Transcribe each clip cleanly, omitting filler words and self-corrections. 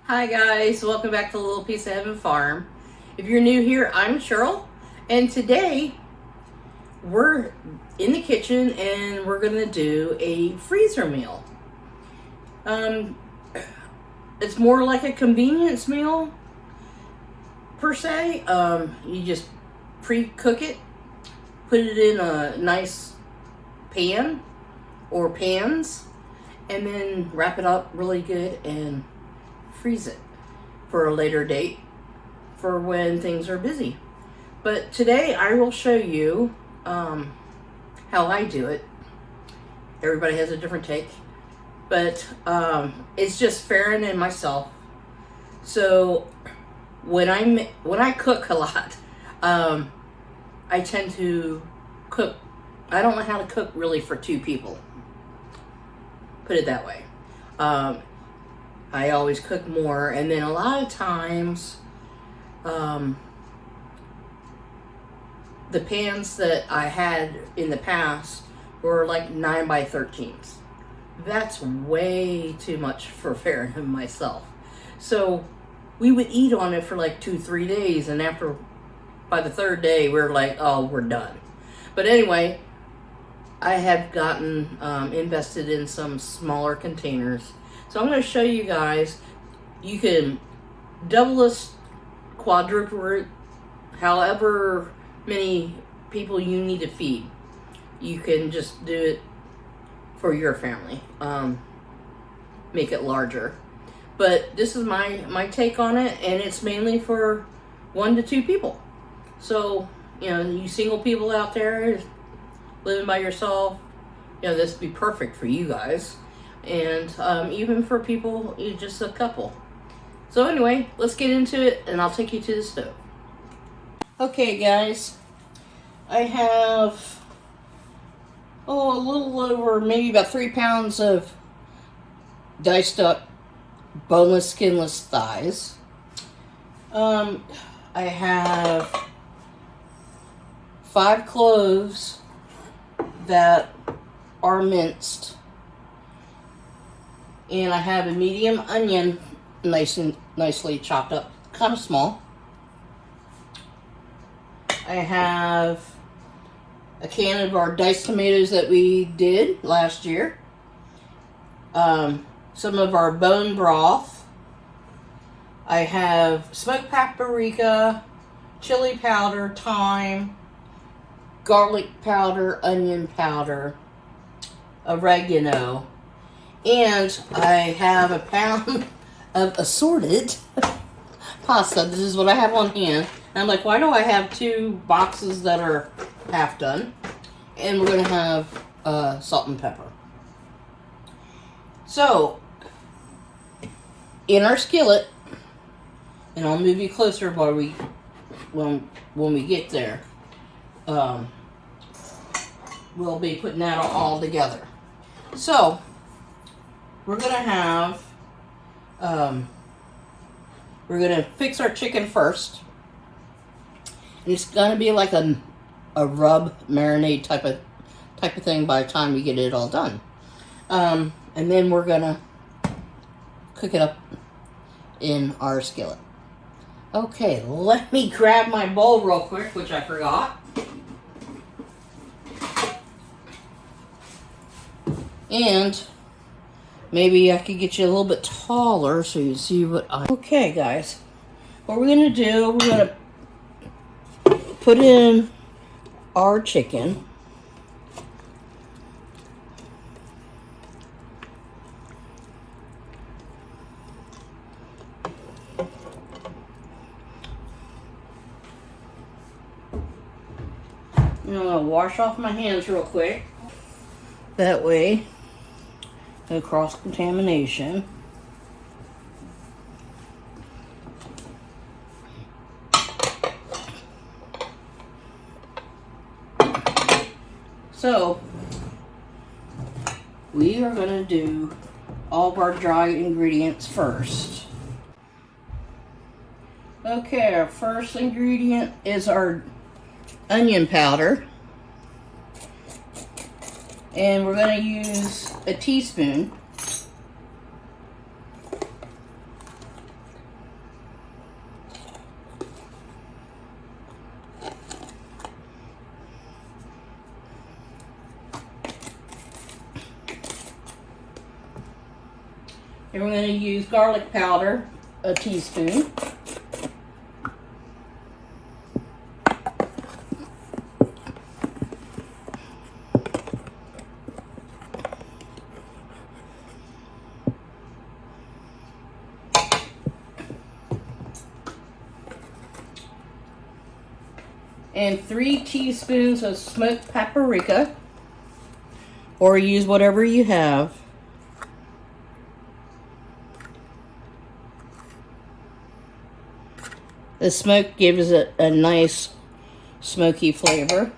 Hi guys, welcome back to Little Piece of Heaven Farm. If you're new here, I'm Cheryl, and today we're in the kitchen and we're gonna do a freezer meal. It's more like a convenience meal per se. You just pre-cook it, put it in a nice pan or pans, and then wrap it up really good and freeze it for a later date for when things are busy. But today I will show you how I do it. Everybody has a different take, but it's just Farron and myself. So when I cook a lot, I tend to cook. I don't know how to cook really for two people. Put it that way. I always cook more, and then a lot of times, the pans that I had in the past were like 9 by 13s. That's way too much for Farron and myself. So we would eat on it for like 2-3 days, and by the third day, we're like, oh, we're done. But anyway, I have gotten invested in some smaller containers. So I'm going to show you guys, you can double this, quadruple it, however many people you need to feed. You can just do it for your family, make it larger. But this is my take on it, and it's mainly for 1 to 2 people. So, you single people out there living by yourself, this would be perfect for you guys. And even for people, just a couple. So anyway, let's get into it, and I'll take you to the stove. Okay guys, I have a little over maybe about 3 pounds of diced up boneless, skinless thighs. I have 5 cloves that are minced. And I have a medium onion, nicely chopped up, kind of small. I have a can of our diced tomatoes that we did last year. Some of our bone broth. I have smoked paprika, chili powder, thyme, garlic powder, onion powder, oregano. And I have a pound of assorted pasta. This is what I have on hand. And I'm like, why do I have 2 boxes that are half done? And we're going to have salt and pepper. So, in our skillet, and I'll move you closer while when we get there, we'll be putting that all together. So, we're going to have, we're going to fix our chicken first. And it's going to be like a rub marinade type of thing by the time we get it all done. And then we're going to cook it up in our skillet. Okay, let me grab my bowl real quick, which I forgot. And maybe I could get you a little bit taller so you see what I... Okay, guys. What we're going to do, we're going to put in our chicken. I'm going to wash off my hands real quick. That way, no cross-contamination. So, we are going to do all of our dry ingredients first. Okay, our first ingredient is our onion powder. And we're going to use a teaspoon. And we're going to use garlic powder, a teaspoon. And 3 teaspoons of smoked paprika, or use whatever you have. The smoke gives it a nice smoky flavor.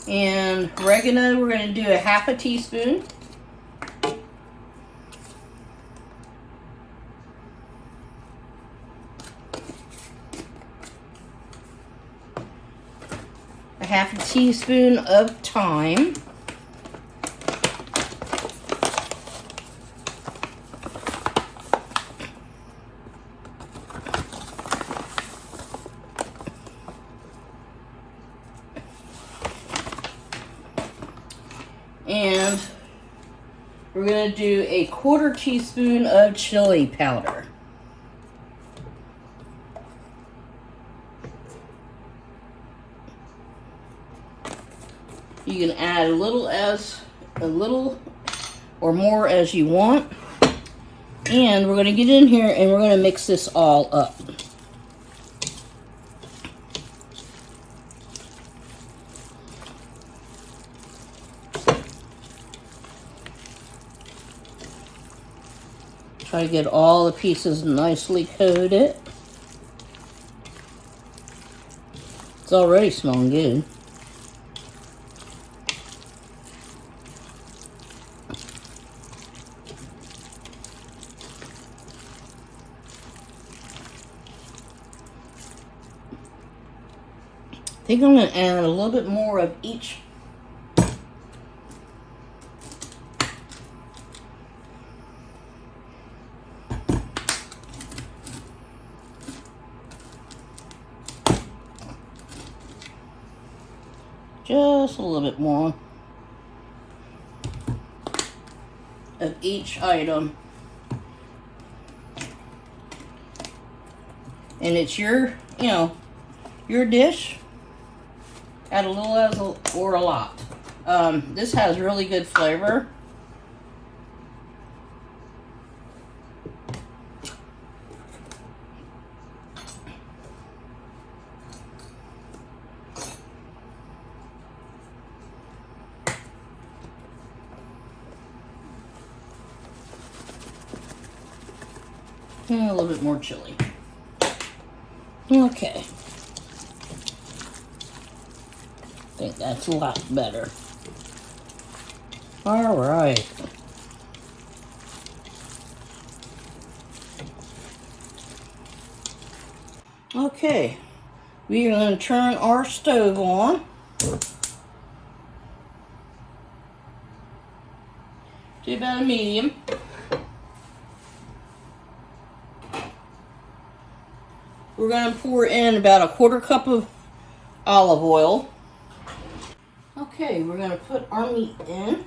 And oregano, we're going to do a half a teaspoon. A half a teaspoon of thyme. And we're going to do a 1/4 teaspoon of chili powder. You can add a little or more as you want. And we're going to get in here and we're going to mix this all up. Try to get all the pieces nicely coated. It's already smelling good. I think I'm going to add a little bit more of each. Just a little bit more of each item. And it's your dish. Add a little or a lot. This has really good flavor. And a little bit more chili. Okay. I think that's a lot better. All right. Okay. We are going to turn our stove on. To about a medium. We're going to pour in about a 1/4 cup of olive oil. Okay, we're going to put our meat in.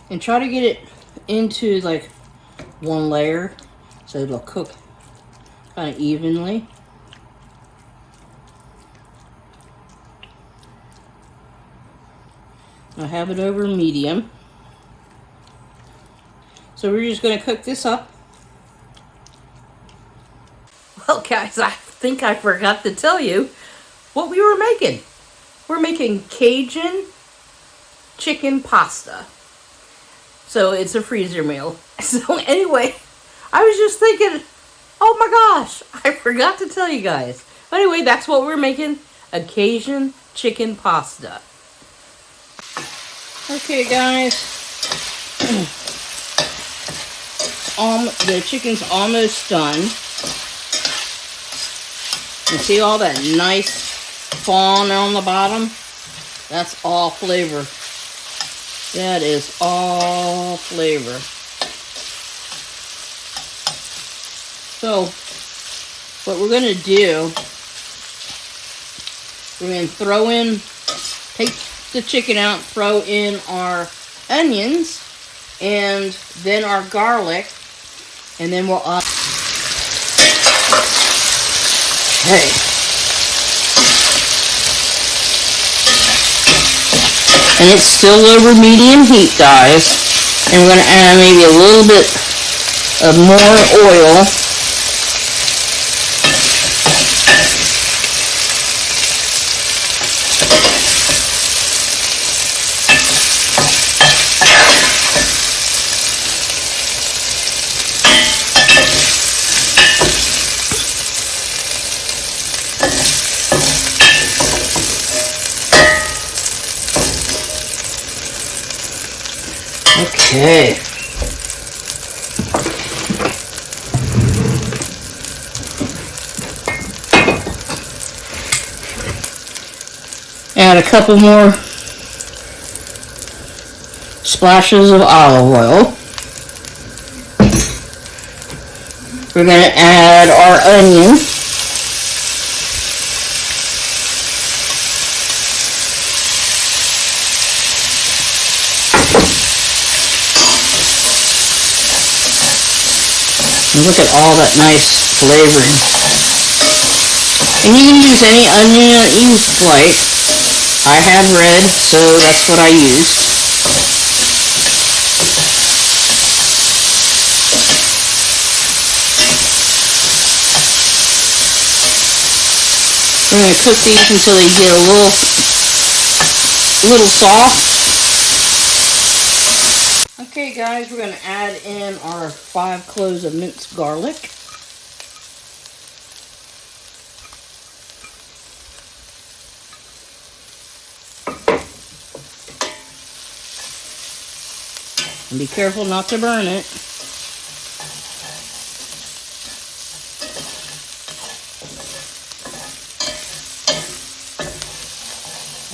And try to get it into like one layer so it'll cook kind of evenly. I have it over medium. So we're just going to cook this up. Well, guys, I think I forgot to tell you what we were making. We're making Cajun chicken pasta. So it's a freezer meal. So anyway, I was just thinking, oh my gosh, I forgot to tell you guys. Anyway, that's what we're making, a Cajun chicken pasta. Okay, guys. The chicken's almost done. You see all that nice fawn on the bottom? That's all flavor. That is all flavor. So, what we're going to do, we're going to throw in, take the chicken out, throw in our onions, and then our garlic, and then we'll okay. And it's still over medium heat, guys. And we're going to add maybe a little bit of more oil. Okay. Add a couple more splashes of olive oil. We're going to add our onion. Look at all that nice flavoring. And you can use any onion that you like. I have red, so that's what I use. We're going to cook these until they get a little soft. Okay guys, we're going to add in our 5 cloves of minced garlic. And be careful not to burn it.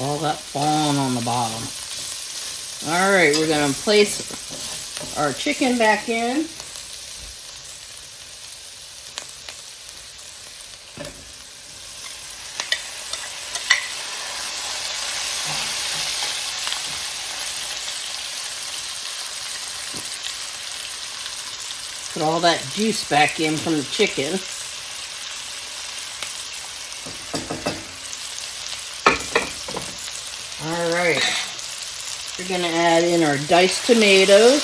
All that fawn on the bottom. Alright, we're going to place our chicken back in. Put all that juice back in from the chicken. Alright. We're going to add in our diced tomatoes.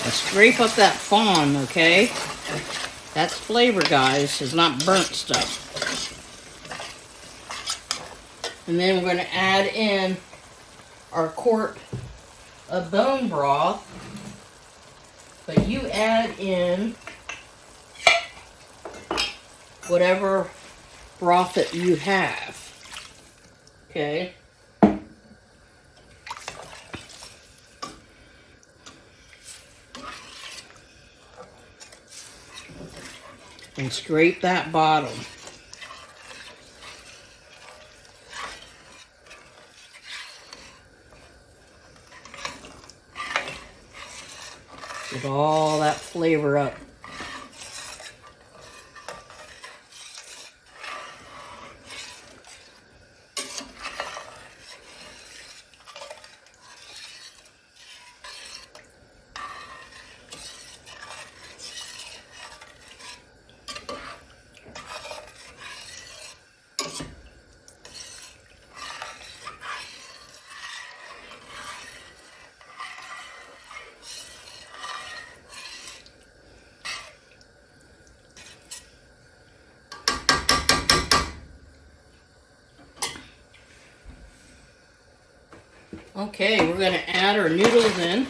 And scrape up that fawn, okay? That's flavor, guys. It's not burnt stuff. And then we're going to add in our quart of bone broth. But you add in whatever broth that you have. Okay? And scrape that bottom. Get all that flavor up. Okay, we're going to add our noodles in.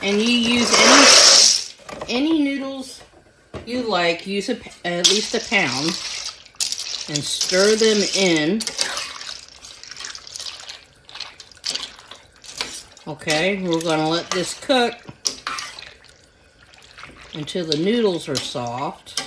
And you use any noodles you like, use at least a pound and stir them in. Okay, we're going to let this cook until the noodles are soft.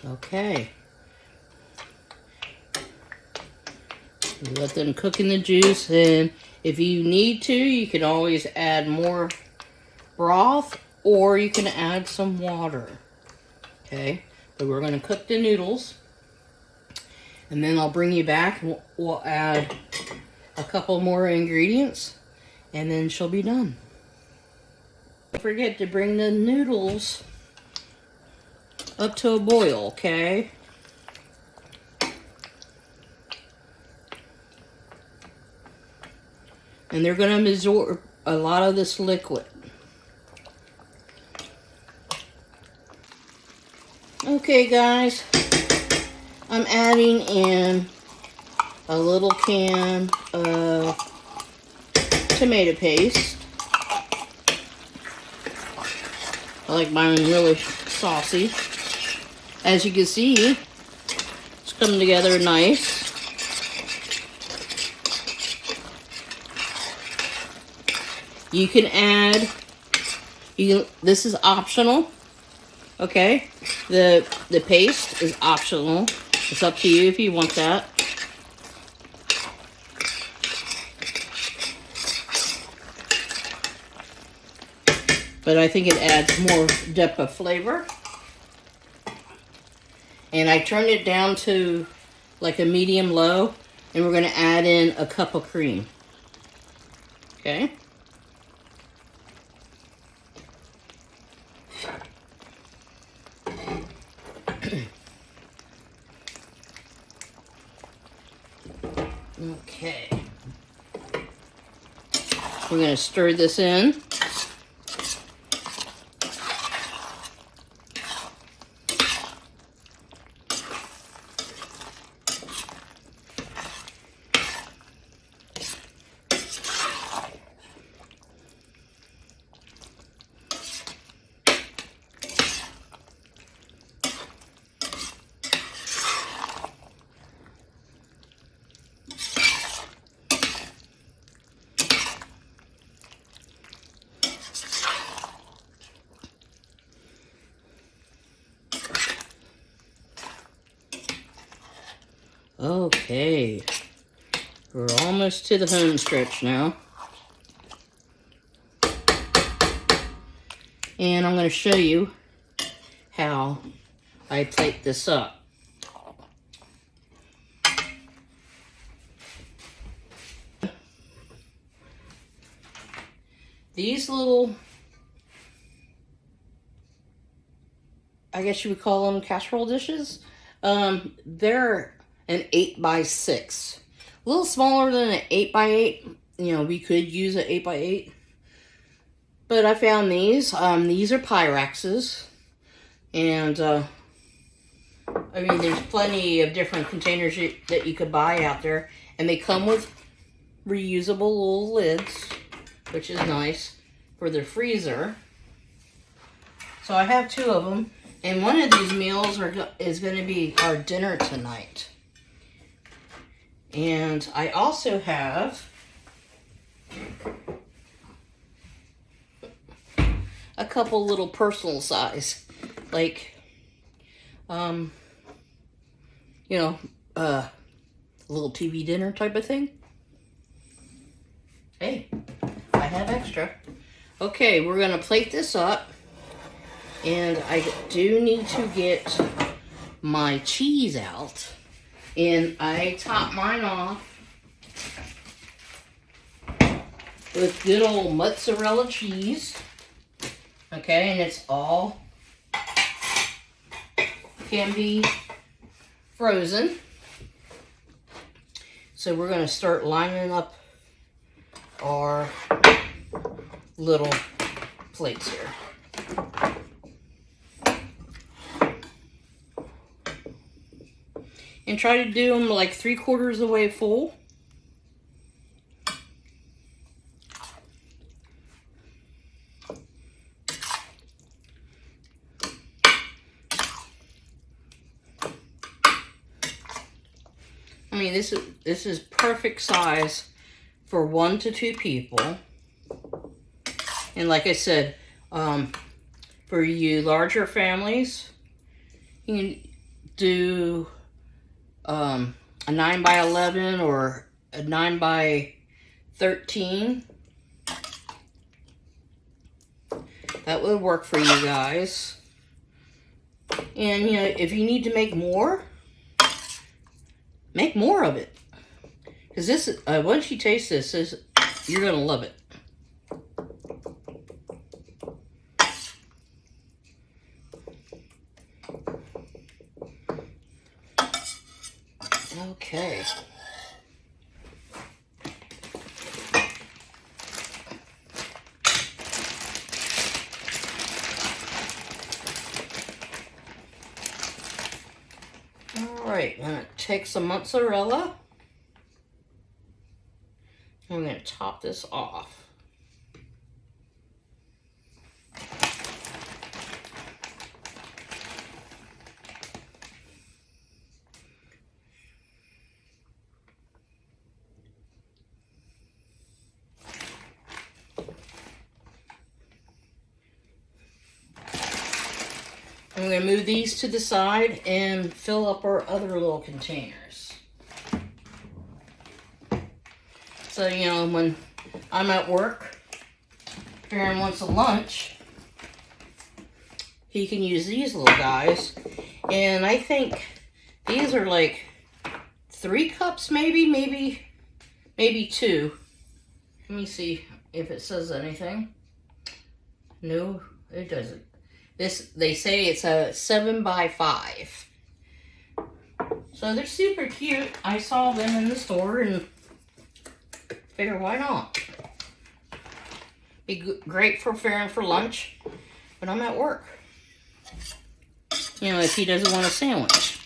Okay. Let them cook in the juice, and if you need to, you can always add more broth, or you can add some water. Okay, but we're going to cook the noodles, and then I'll bring you back and we'll add a couple more ingredients, and then she'll be done. Don't forget to bring the noodles up to a boil, okay? And they're going to absorb a lot of this liquid. Okay, guys, I'm adding in a little can of tomato paste. I like mine really saucy. As you can see, it's coming together nice. You can add, this is optional, okay? The paste is optional. It's up to you if you want that. But I think it adds more depth of flavor. And I turned it down to like a medium low, and we're going to add in a cup of cream. Okay? Okay. We're going to stir this in. Okay, we're almost to the home stretch now. And I'm going to show you how I plate this up. These little, I guess you would call them casserole dishes, they're an 8x6. A little smaller than an 8x8. You know, we could use an 8x8. But I found these. These are Pyraxes. And, I mean, there's plenty of different containers that you could buy out there. And they come with reusable little lids, which is nice for the freezer. So I have two of them. And one of these meals is going to be our dinner tonight. And I also have a couple little personal size, like, you know, a little TV dinner type of thing. Hey, I have extra. Okay, we're going to plate this up. And I do need to get my cheese out. And I top mine off with good old mozzarella cheese. Okay, and it's all can be frozen. So we're going to start lining up our little plates here. And try to do them like 3/4 of the way full. I mean, this is perfect size for 1 to 2 people. And like I said, for you larger families, you can do a 9x11 or a 9x13. That would work for you guys. And you know, if you need to make more of it. Because this, once you taste this, you're gonna love it. Okay. All right, I'm gonna take some mozzarella. I'm gonna top this off. I'm going to move these to the side and fill up our other little containers. So, you know, when I'm at work, Farron wants a lunch, he can use these little guys. And I think these are like 3 cups, maybe 2. Let me see if it says anything. No, it doesn't. This, they say it's a 7x5. So they're super cute. I saw them in the store and figured, why not? Be great for Farron for lunch, but I'm at work. You know, if he doesn't want a sandwich.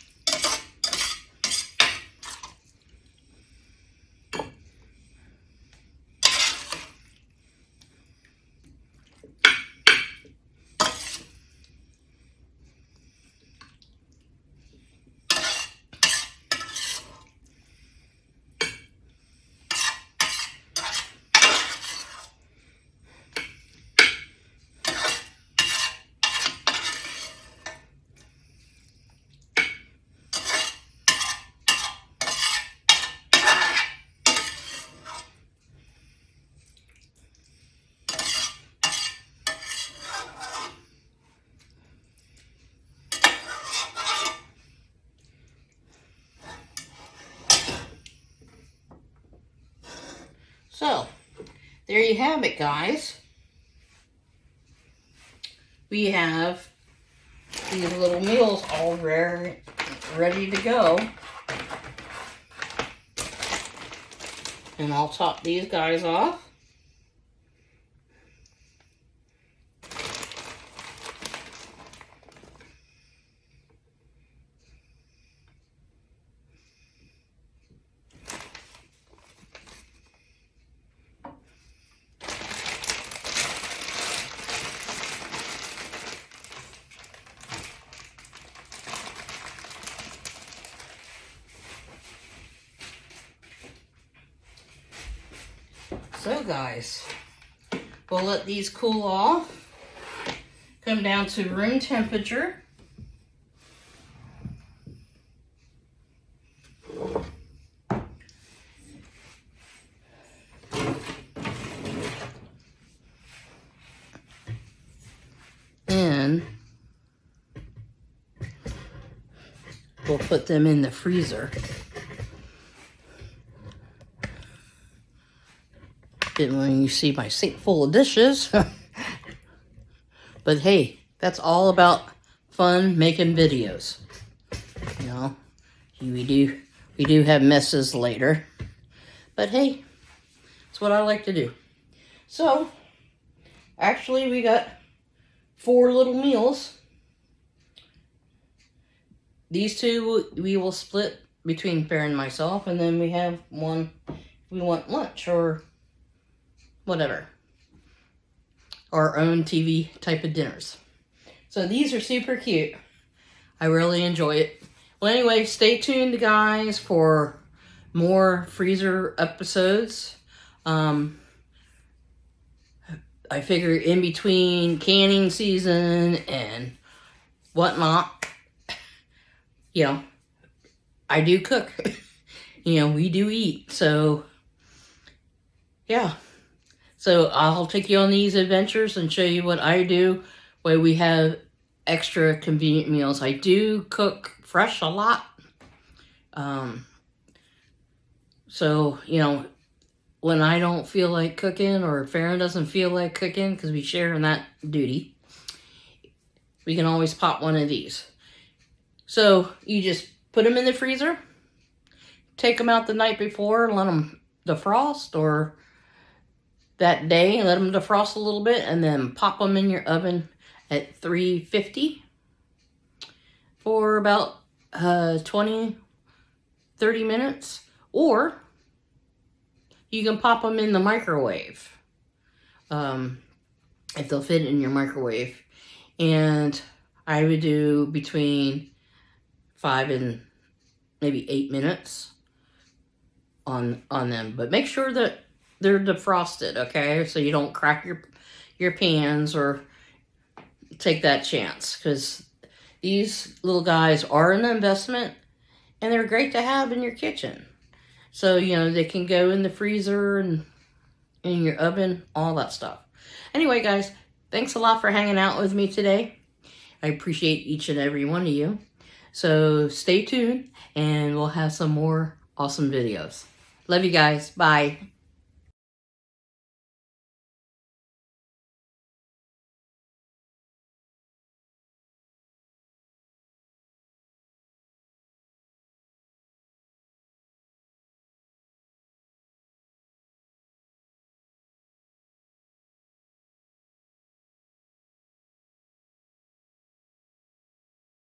So, there you have it, guys. We have these little meals all ready to go. And I'll top these guys off. So guys, we'll let these cool off, come down to room temperature. And we'll put them in the freezer. Didn't want you to see my sink full of dishes. But hey, that's all about fun making videos. You know, we do have messes later. But hey, it's what I like to do. So, Actually, we got 4 little meals. These 2 we will split between Farron and myself, and then we have one if we want lunch or whatever. Our own TV type of dinners. So these are super cute. I really enjoy it. Well, anyway, stay tuned, guys, for more freezer episodes. I figure in between canning season and whatnot, you know, I do cook. You know, we do eat. So, yeah. So I'll take you on these adventures and show you what I do, where we have extra convenient meals. I do cook fresh a lot. So, you know, when I don't feel like cooking or Farron doesn't feel like cooking, because we share in that duty, we can always pop one of these. So you just put them in the freezer, take them out the night before and let them defrost, or that day and let them defrost a little bit, and then pop them in your oven at 350 for about 20-30 minutes. Or you can pop them in the microwave, if they'll fit in your microwave. And I would do between 5 and maybe 8 minutes on them. But make sure that they're defrosted, okay? So you don't crack your pans or take that chance, because these little guys are an investment and they're great to have in your kitchen. So, you know, they can go in the freezer and in your oven, all that stuff. Anyway, guys, thanks a lot for hanging out with me today. I appreciate each and every one of you. So stay tuned and we'll have some more awesome videos. Love you guys. Bye.